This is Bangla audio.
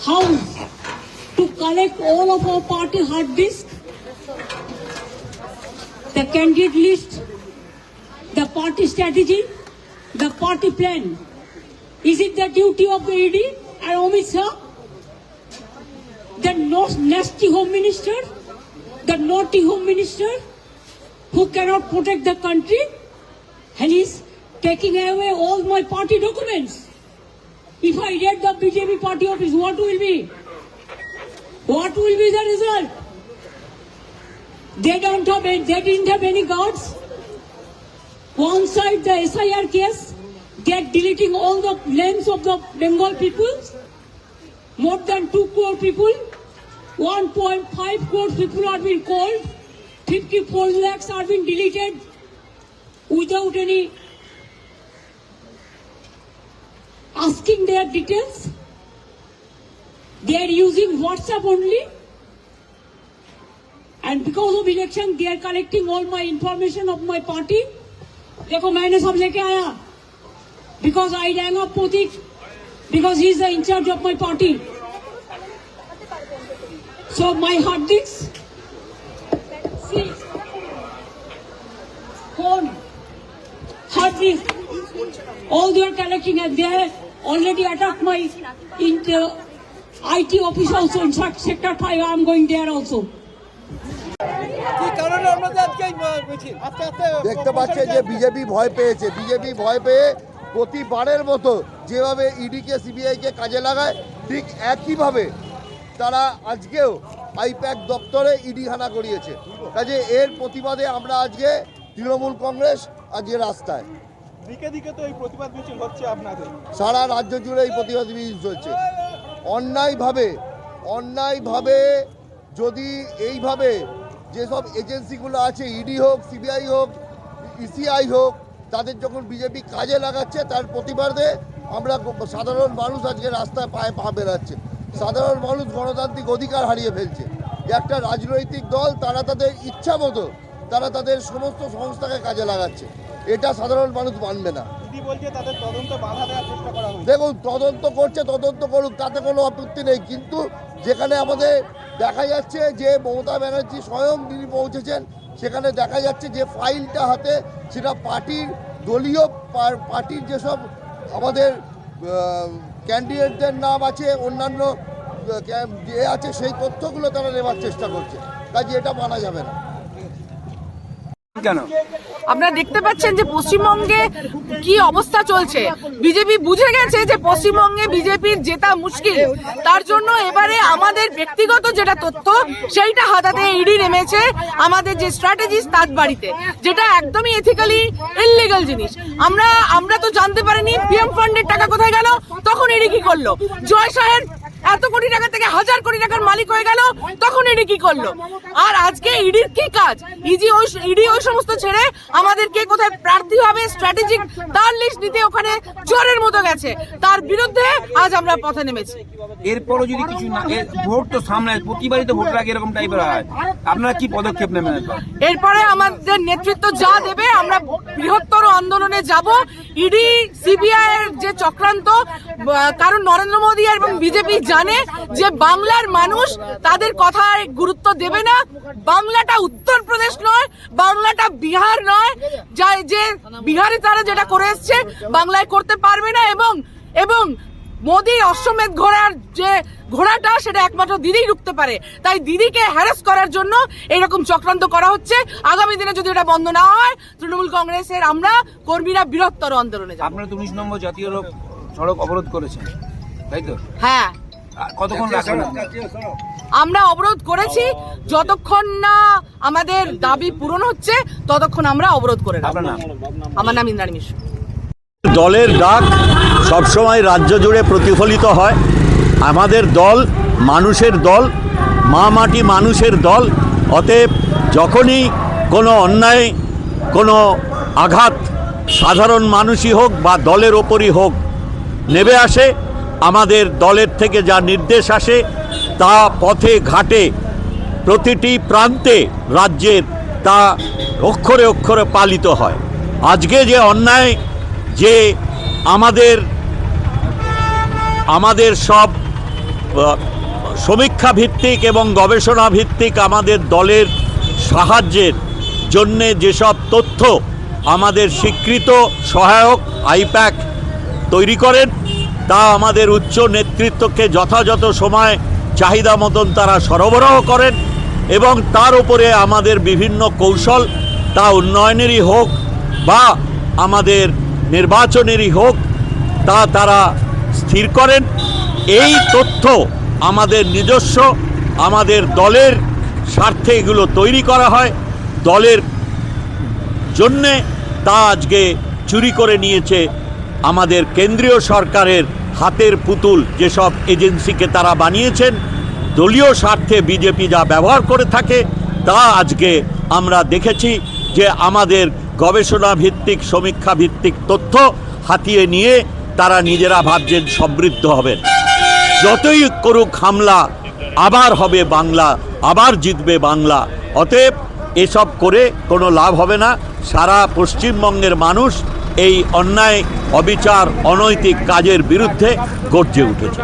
house to collect all of our party hard disk, the candidate list, the party strategy, the party plan. Is it the duty of the ED and Amit Shah, the nasty home minister, the naughty home minister who cannot protect the country, and is taking away all my party documents? If I get the BJP party office, what will be? What will be the result? They didn't have any guards. One side, the SIR case, they are deleting all the names of the Bengal people. More than 2 crore people, 1.5 crore people are being called, 54 lakhs are being deleted without any asking their details. They are using WhatsApp only. And because of election, they are collecting all my information of my party. देखो मैंने सब लेके आया. Because I rang up Pratik, because he is the in charge of my party. So my hard disk, see, phone, hard disk, all they are collecting, and they have already attacked my IT office also. In fact, Sector 5, I am going there also. দেখতে পাচ্ছে যে বিজেপি ভয় পেয়েছে, বিজেপি ভয় পেয়ে প্রতিবারের মতো যেভাবে ইডিকে সিবিআইকে কাজে লাগায় ঠিক একইভাবে তারা আজকেও আইপ্যাক দপ্তরে ইডি হানা করিয়েছে। কাজে এর প্রতিবাদে আমরা আজকে তৃণমূল কংগ্রেস আজকে রাস্তায়। দিকে দিকে তো এই প্রতিবাদ মিছিল হচ্ছে আপনাদের, সারা রাজ্য জুড়ে এই প্রতিবাদ মিছিল চলছে। অন্যায়ভাবে যদি এইভাবে যেসব এজেন্সিগুলো আছে, ইডি হোক, সিবিআই হোক, ইসিআই হোক, তাদের যখন বিজেপি কাজে লাগাচ্ছে তার প্রতিবাদে আমরা সাধারণ মানুষ আজকে রাস্তায় পায়ে পা বেরাচ্ছে। সাধারণ মানুষ গণতান্ত্রিক অধিকার হারিয়ে ফেলছে। একটা রাজনৈতিক দল তারা তাদের ইচ্ছা মতো তারা তাদের সমস্ত সংস্থাকে কাজে লাগাচ্ছে, এটা সাধারণ মানুষ মানবে না। দেখুন, তদন্ত করছে, তদন্ত করুক, তাতে কোনো আপত্তি নেই। কিন্তু যেখানে আমাদের দেখা যাচ্ছে যে মমতা ব্যানার্জি স্বয়ং তিনি পৌঁছেছেন, সেখানে দেখা যাচ্ছে যে ফাইলটা হাতে, সেটা পার্টির দলীয় পার্টির যেসব আমাদের ক্যান্ডিডেটদের নাম আছে, অন্যান্য যে আছে, সেই তথ্যগুলো তারা নেওয়ার চেষ্টা করছে। কাজে এটা মানা যাবে না। আপনারা দেখতে পাচ্ছেন যে পশ্চিমবঙ্গে কি অবস্থা চলছে। বিজেপি বুঝে গেছে যে পশ্চিমবঙ্গে বিজেপির জেতা মুশকিল। তার জন্য এবারে আমাদের ব্যক্তিগত যেটা তথ্য সেইটা হাতাতে ইডি নেমেছে, আমাদের যে স্ট্র্যাটেজিস্ট তার বাড়িতে, যেটা একদমই এথিক্যালি ইললিগাল জিনিস। আমরা তো জানতে পারিনি পিএম ফান্ডের টাকা কোথায় গেল, তখন ইডি কি করলো? জয় শাহের এত কোটি টাকা থেকে 1000 কোটি টাকার মালিক হয়ে গেল, তখন ইডি কি করলো? আর আজকে ইডির কি কাজ? ইডি ওই সমস্ত ছেড়ে আমাদেরকে কোথায় প্রার্থী হবে স্ট্র্যাটেজিক তার লিস্ট দিতে ওখানে চোরের মতো গেছে। তার বিরুদ্ধে আজ আমরা পথে নেমেছি। এরপরও যদি কিছু না, ভোট তো সামনে, প্রতিবারই তো ভোটের আগে এরকম টাইপের হয়, আপনারা কি পদক্ষেপ নেবেন? এরপরে আমাদের নেতৃত্ব যা দেবে আমরা বৃহত্তর আন্দোলনে যাব। ইডি সিবিআই এর যে চক্রান্ত, কারণ নরেন্দ্র মোদী এবং বিজেপি জানে যে বাংলার মানুষ তাদের কথায় গুরুত্ব দেবে না। বাংলাটা উত্তরপ্রদেশ নয়, বাংলাটা বিহার নয়, যে বিহারে তারা যেটা করে এসছে বাংলায় করতে পারবে না। এবং মোদীর অশ্বমেধ ঘোড়ার যে ঘোড়াটা, সেটা একমাত্র দিদিই রুখতে পারে। তাই দিদিকে হ্যারাস করার জন্য এরকম চক্রান্ত করা হচ্ছে। আগামী দিনে যদি এটা বন্ধ না হয়, তৃণমূল কংগ্রেসের আমরা কর্মীরা বৃহত্তর আন্দোলনে যাব। আপনারা 19 নম্বর জাতীয় সড়ক অবরোধ করেছেন, তাই তো? হ্যাঁ। কতক্ষণ রাখবেন? আমরা অবরোধ করেছি, যতক্ষণ না আমাদের দাবি পূরণ হচ্ছে ততক্ষণ আমরা অবরোধ করে রাখবো। আমার নাম ইন্দ্রাণী মিশ্র। দলের ডাক সবসময় রাজ্য জুড়ে প্রতিফলিত হয়। আমাদের দল মানুষের দল, মা মাটি মানুষের দল। অতএব যখনই কোনো অন্যায়, কোনো আঘাত সাধারণ মানুষই হোক বা দলের ওপরই হোক নেমে আসে, আমাদের দলের থেকে যা নির্দেশ আসে তা পথে ঘাটে প্রতিটি প্রান্তে রাজ্যের তা অক্ষরে অক্ষরে পালিত হয়। আজকে যে অন্যায়, যে আমাদের সব সমীক্ষা ভিত্তিক এবং গবেষণা ভিত্তিক আমাদের দলের সাহায্যের জন্যে যেসব তথ্য আমাদের স্বীকৃত সহায়ক আইপ্যাক তৈরি করেন, তা আমাদের উচ্চ নেতৃত্বকে যথাযথ সময় চাহিদা মতন তারা সরবরাহ করেন এবং তার উপরে আমাদের বিভিন্ন কৌশল, তা উন্নয়নেরই হোক বা আমাদের নির্বাচনেরই হোক, তা তারা স্থির করেন। এই তথ্য আমাদের নিজস্ব, আমাদের দলের স্বার্থে এগুলো তৈরি করা হয়, দলের জন্যে তা আজকে চুরি করে নিয়েছে আমাদের কেন্দ্রীয় সরকারের হাতের পুতুল যেসব এজেন্সিকে তারা বানিয়েছেন। দলীয় স্বার্থে বিজেপি যা ব্যবহার করে থাকে তা আজকে আমরা দেখেছি যে আমাদের গবেষণা ভিত্তিক সমীক্ষা ভিত্তিক তথ্য হাতিয়ে নিয়ে তারা নিজেরা ভাবছেন সমৃদ্ধ হবেন। যতই করুক হামলা, আবার হবে বাংলা, আবার জিতবে বাংলা। অতএব এসব করে কোনো লাভ হবে না। সারা পশ্চিমবঙ্গের মানুষ এই অন্যায়, অবিচার, অনৈতিক কাজের বিরুদ্ধে গর্জে উঠেছে।